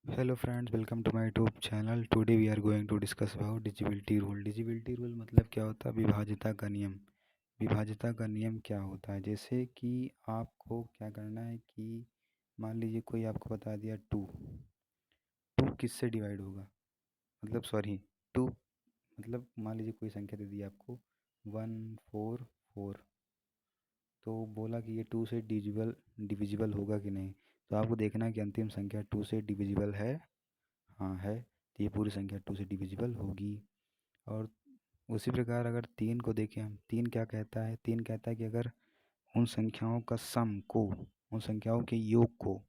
Hello friends, welcome to my YouTube channel. Today we are going to discuss about divisibility rule. divisibility rule मतलब क्या होता है? विभाज्यता का नियम। विभाज्यता का नियम क्या होता है? जैसे कि आपको क्या करना है कि मान लीजिए कोई आपको बता दिया टू। टू किससे डिवाइड होगा? मतलब सॉरी, टू मतलब मान लीजिए कोई संख्या दे दी आपको 144। तो बोला कि ये टू से डिविजिबल होगा कि नहीं। तो आपको देखना है कि अंतिम संख्या टू से डिविजिबल है। हाँ है, तो ये पूरी संख्या टू से डिविजिबल होगी। और उसी प्रकार अगर तीन को देखें हम, तीन क्या कहता है? तीन कहता है कि अगर उन संख्याओं का सम को, उन संख्याओं के योग को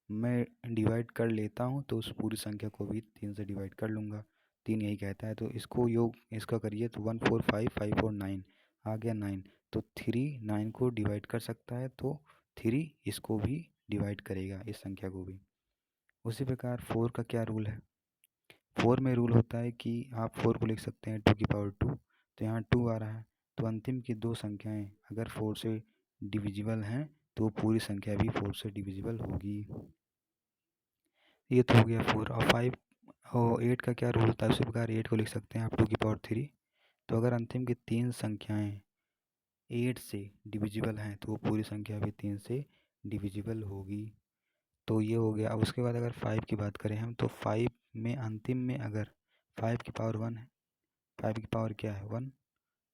मैं डिवाइड कर लेता हूँ तो उस पूरी संख्या को भी तीन से डिवाइड कर लूँगा। तीन यही कहता है। तो इसको योग इसका करिए तो 1 4 5 5 4 9 आ गया 9। तो थ्री 9 को डिवाइड कर सकता है, तो थ्री इसको भी डिवाइड करेगा, इस संख्या को भी। उसी प्रकार फोर का क्या रूल है? फोर में रूल होता है कि आप फोर को लिख सकते हैं 2 की पावर 2। तो यहाँ टू आ रहा है, तो अंतिम की दो संख्याएं अगर फोर से डिविजिबल हैं तो वो पूरी संख्या भी फोर से डिविजिबल होगी। ये तो हो गया फोर। और फाइव और एट का क्या रूल होता है? उसी प्रकार एट को लिख सकते हैं आप 2 की पावर 3। तो अगर अंतिम की तीन संख्याएं एट से डिविजिबल हैं तो वो पूरी संख्या भी तीन से डिविजिबल होगी। तो ये हो गया। अब उसके बाद अगर फाइव की बात करें हम, तो फाइव में अंतिम में अगर 5 की पावर 1 है, 5 की पावर क्या है 1,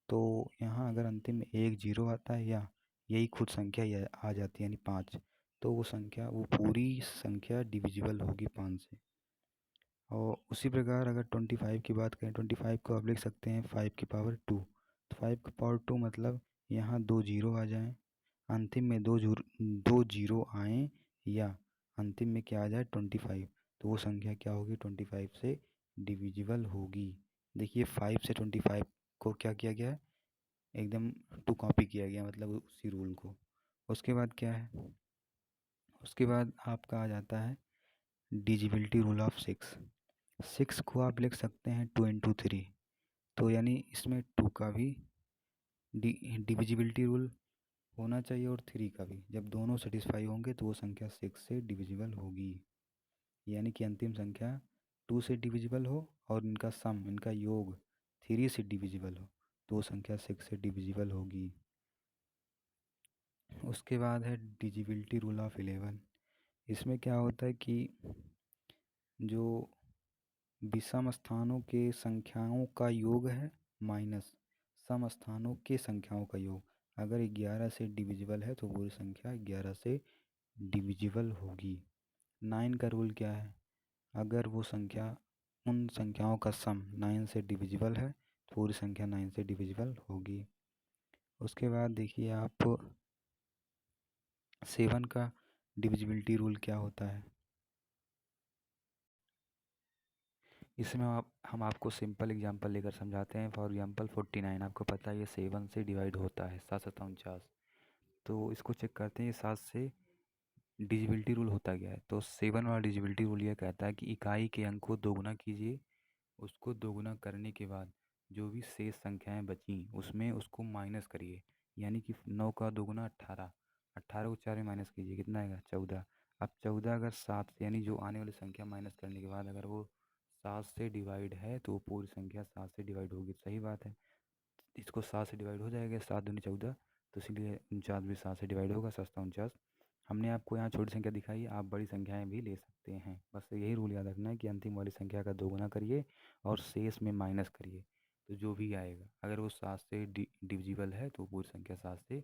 तो यहाँ अगर अंतिम में एक जीरो आता है या यही खुद संख्या या आ जाती है यानी 5, तो वो संख्या, वो पूरी संख्या डिविजिबल होगी 5 से। और उसी प्रकार अगर 25 की बात करें, 25 को आप लिख सकते हैं 5 की पावर 2। तो 5 की पावर 2 मतलब यहाँ दो जीरो आ जाएं, अंतिम में दो जीरो आएँ, या अंतिम में क्या आ जाए 25, तो वो संख्या क्या होगी 25 से डिविजिबल होगी। देखिए 5 से 25 को क्या किया गया है, एकदम टू कॉपी किया गया, मतलब उसी रूल को। उसके बाद क्या है? उसके बाद आपका आ जाता है डिजिबिलिटी रूल ऑफ सिक्स। सिक्स को आप लिख सकते हैं 2 × 3। तो यानी इसमें टू का भी डिविजिबिलिटी रूल होना चाहिए और थ्री का भी। जब दोनों सेटिस्फाई होंगे तो वो संख्या सिक्स से डिविजिबल होगी। यानी कि अंतिम संख्या टू से डिविजिबल हो और इनका सम, इनका योग थ्री से डिविजिबल हो, तो वो संख्या सिक्स से डिविजिबल होगी। उसके बाद है डिजिबिलिटी रूल ऑफ 11। इसमें क्या होता है कि जो विषम स्थानों के संख्याओं का योग है माइनस सम स्थानों के संख्याओं का योग, अगर 11 से डिविजिबल है तो पूरी संख्या 11 से डिविजिबल होगी। 9 का रूल क्या है? अगर वो संख्या, उन संख्याओं का सम 9 से डिविजिबल है तो पूरी संख्या 9 से डिविजिबल होगी। उसके बाद देखिए आप 7 का डिविजिबिलिटी रूल क्या होता है? इसमें हम आपको सिंपल एग्जांपल लेकर समझाते हैं। फॉर एग्जांपल 49, आपको पता है ये 7 से डिवाइड होता है, 7 7 49। तो इसको चेक करते हैं ये 7 से डिजिबिलिटी रूल होता क्या है। तो 7 वाला डिजिबिलिटी रूल ये कहता है कि इकाई के अंक को दोगुना कीजिए, उसको दोगुना करने के बाद जो भी शेष संख्याएं बची उसमें उसको माइनस करिए। यानी कि 9 का दोगुना 18, 18 को 4 में माइनस कीजिए, कितना आएगा 14। अब 14 अगर 7 से, यानी जो आने वाली संख्या माइनस करने के बाद अगर वो 7 से डिवाइड है तो वो पूरी संख्या 7 से डिवाइड होगी। सही बात है, इसको 7 से डिवाइड हो जाएगा, 7 दूनी 14, तो इसीलिए 49 भी 7 से डिवाइड होगा, 7 7 49। हमने आपको यहाँ छोटी संख्या दिखाई है, आप बड़ी संख्याएं भी ले सकते हैं। बस यही रूल याद रखना है कि अंतिम वाली संख्या का दोगुना करिए और शेष में माइनस करिए, तो जो भी आएगा अगर वो 7 से डिविजिबल है तो पूरी संख्या 7 से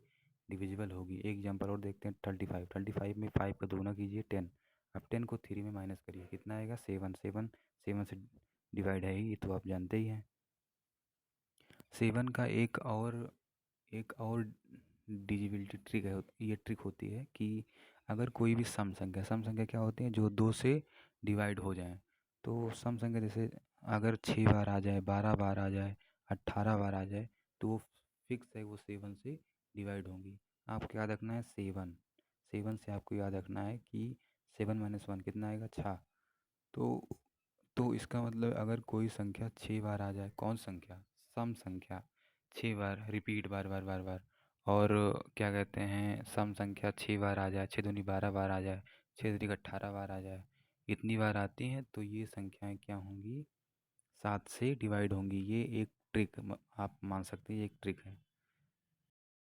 डिविजिबल होगी। एक एग्जाम्पल और देखते हैं 35। 35 में 5 का दोगुना कीजिए 10। अब 10 को 3 में माइनस करिए, कितना आएगा 7। 7 7 से डिवाइड है ही, ये तो आप जानते ही हैं। 7 का एक और डिजिबिलिटी ट्रिक है, ये ट्रिक होती है कि अगर कोई भी सम संख्या क्या होती है जो 2 से डिवाइड हो जाए। तो सम संख्या जैसे अगर 6 बार आ जाए, 12 बार आ जाए, 18 बार आ जाए, तो वो फिक्स है, वो 7 से डिवाइड होंगी। आपको याद रखना है 7। 7 से आपको याद रखना है कि 7 - 1 कितना आएगा 6। तो तो इसका मतलब अगर कोई संख्या 6 बार आ जाए, कौन संख्या, सम संख्या 6 बार रिपीट, बार बार बार बार, और क्या कहते हैं सम संख्या 6 बार आ जाए, 6 दूनी 12 बार आ जाए, 6 तिरिक 18 बार आ जाए, इतनी बार आती हैं तो ये संख्याएं क्या होंगी, 7 से डिवाइड होंगी। ये एक ट्रिक आप मान सकते हैं, ये एक ट्रिक है।